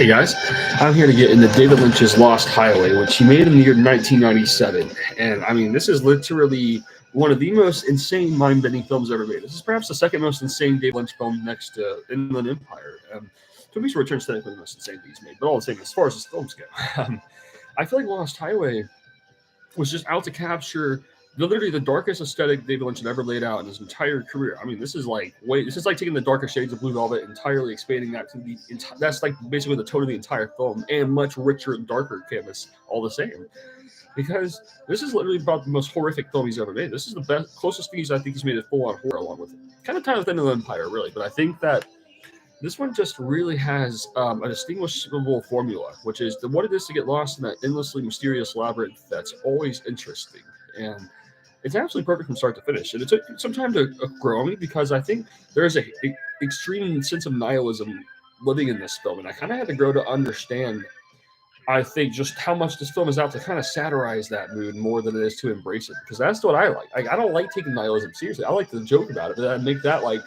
Hey guys, I'm here to get into David Lynch's Lost Highway, which he made in the year 1997. And I mean, this is literally one of the most insane, mind bending films ever made. This is perhaps the second most insane David Lynch film next to Inland Empire. To me, Returns technically the most insane he's made, but all the same, as far as his films go. I feel like Lost Highway was just out to capture literally the darkest aesthetic David Lynch had ever laid out in his entire career. I mean, this is like taking the darkest shades of Blue Velvet, entirely expanding that to that's like basically the tone of the entire film, and much richer and darker canvas all the same. Because this is literally about the most horrific film he's ever made. This is the best, closest thing I think he's made a full on horror along with it. Kind of tied with End of the Empire, really, but I think that this one just really has a distinguishable formula, which is what it is to get lost in that endlessly mysterious labyrinth that's always interesting. And it's absolutely perfect from start to finish. And it took some time to grow on me because I think there's a extreme sense of nihilism living in this film. And I kind of had to grow to understand, I think, just how much this film is out to kind of satirize that mood more than it is to embrace it. Because that's what I like. I don't like taking nihilism seriously. I like to joke about it, but I make that like,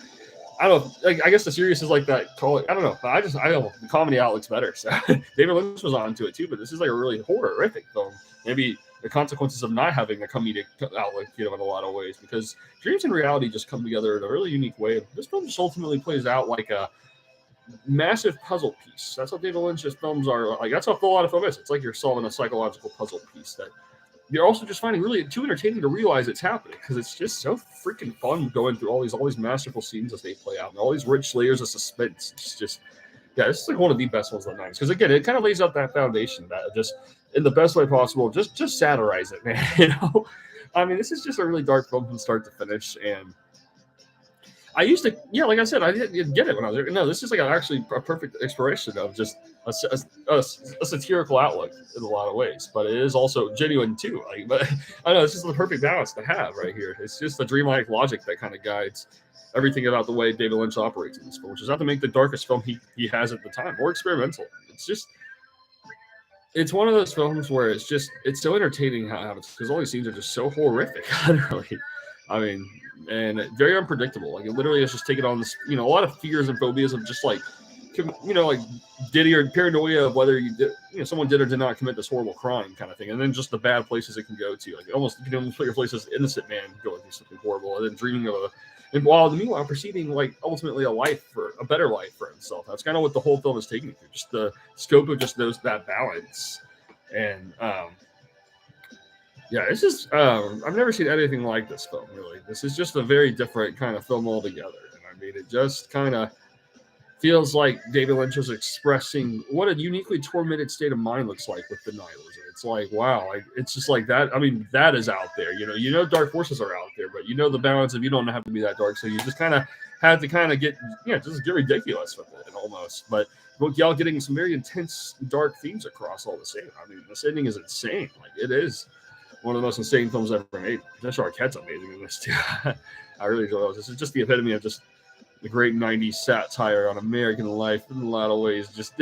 I don't know. Like, I guess the serious is like that. Call it. I don't know. But I don't know. The comedy outlook's better. So David Lynch was onto it too. But this is like a really horrific film. Maybe the consequences of not having a comedic outlook, in a lot of ways, because dreams and reality just come together in a really unique way. This film just ultimately plays out like a massive puzzle piece. That's what David Lynch's films are like. That's what a lot of film is. It's like you're solving a psychological puzzle piece that you're also just finding really too entertaining to realize it's happening, because it's just so freaking fun going through all these masterful scenes as they play out and all these rich layers of suspense. It's just this is like one of the best ones of the 90s, because again, it kind of lays out that foundation that just in the best way possible, just satirize it, man. I mean, this is just a really dark film from start to finish. And I used to, like I said, I didn't get it when I was there. No, this is like actually a perfect exploration of just a satirical outlook in a lot of ways, but it is also genuine too. Like, but I know it's just the perfect balance to have right here. It's just the dreamlike logic that kind of guides everything about the way David Lynch operates in this film, which is not to make the darkest film he has at the time more experimental. It's one of those films where it's so entertaining how it's, because all these scenes are just so horrific, literally. I mean, and very unpredictable. Like, it literally is just taking on this, a lot of fears and phobias of just like, like Diddy or paranoia of whether someone did or did not commit this horrible crime kind of thing. And then just the bad places it can go to. Like, almost, you can almost put your place as an innocent man going through something horrible and then dreaming of and while meanwhile perceiving like ultimately a better life for himself. That's kind of what the whole film is taking me through. Just the scope of just that balance. And this is I've never seen anything like this film, really. This is just a very different kind of film altogether. And I mean, it just kind of feels like David Lynch is expressing what a uniquely tormented state of mind looks like with the nihilism. It's like, wow, like, it's just like that. I mean, that is out there. Dark forces are out there, but the balance of you don't have to be that dark. So you just kind of have to kind of get, just get ridiculous with it almost. But y'all getting some very intense, dark themes across all the same. I mean, this ending is insane. Like, it is one of the most insane films ever made. Josh Arquette's amazing in this too. I really enjoy this. This is just the epitome of just the great 90s satire on American life in a lot of ways. Just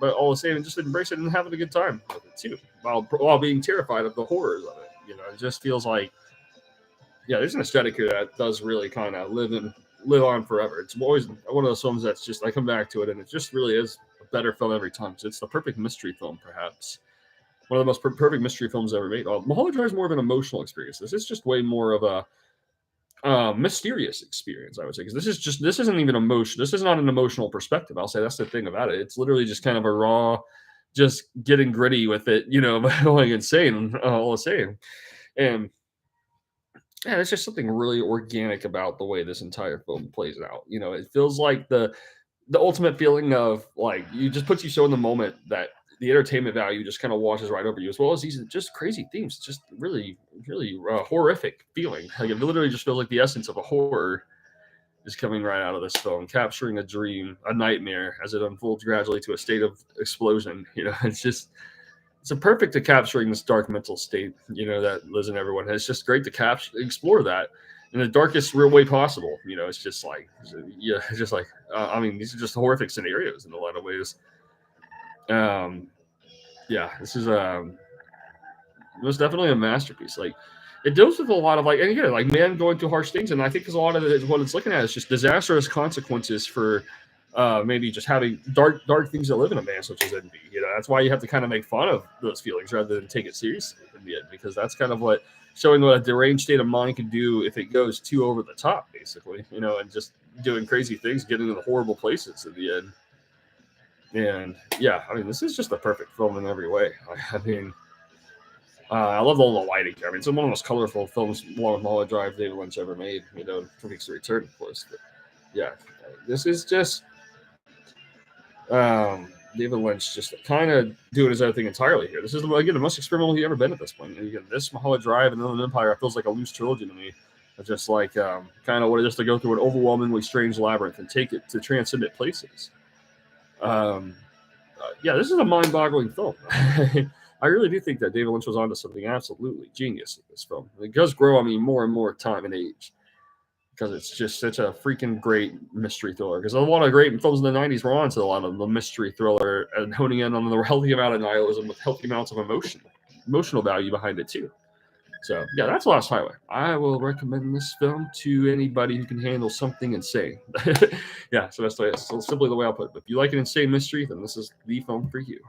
but all the same, and just embrace it and having a good time with it too, while being terrified of the horrors of it. It just feels like, there's an aesthetic here that does really kind of live on forever. It's always one of those films that's just, I come back to it and it just really is a better film every time. So it's the perfect mystery film, perhaps. One of the most perfect mystery films ever made. Mulholland Drive is more of an emotional experience. This is just way more of a mysterious experience, I would say, because this isn't even emotion. This is not an emotional perspective. I'll say that's the thing about it. It's literally just kind of a raw, just getting gritty with it, going insane all the same. And it's just something really organic about the way this entire film plays out. It feels like the ultimate feeling of like, you just puts you so in the moment that the entertainment value just kind of washes right over you, as well as these just crazy themes. Just really, really horrific feeling. Like, it literally just feels like the essence of a horror is coming right out of this film, capturing a dream, a nightmare, as it unfolds gradually to a state of explosion. It's a perfect to capturing this dark mental state, that lives in everyone. And it's just great to explore that in the darkest real way possible. It's just like, I mean, these are just horrific scenarios in a lot of ways. This is it was definitely a masterpiece. Like, it deals with a lot of, like, and again, like, man going through harsh things, and I think because a lot of what it's looking at is just disastrous consequences for maybe just having dark things that live in a man, such as envy. That's why you have to kind of make fun of those feelings rather than take it seriously in the end, because that's kind of what showing what a deranged state of mind can do if it goes too over the top, basically, and just doing crazy things, getting into horrible places in the end. And yeah, I mean, this is just a perfect film in every way. I mean, I love all the lighting. I mean, it's one of the most colorful films, along with Mulholland Drive, David Lynch ever made. Phoenix Return, of course. But yeah, this is just David Lynch just kind of doing his own thing entirely here. This is, again, the most experimental he ever been at this point. And again, this, Mulholland Drive, and Inland Empire feels like a loose trilogy to me. It's just like kind of what it is to go through an overwhelmingly strange labyrinth and take it to transcendent places. Yeah, this is a mind-boggling film. I really do think that David Lynch was onto something absolutely genius in this film. It does grow on me more and more time and age, because it's just such a freaking great mystery thriller. Because a lot of great films in the 90s were onto a lot of the mystery thriller and honing in on the healthy amount of nihilism with healthy amounts of emotional value behind it too. So yeah, that's Lost Highway. I will recommend this film to anybody who can handle something insane. Yeah, so that's simply the way I'll put it. If you like an insane mystery, then this is the film for you.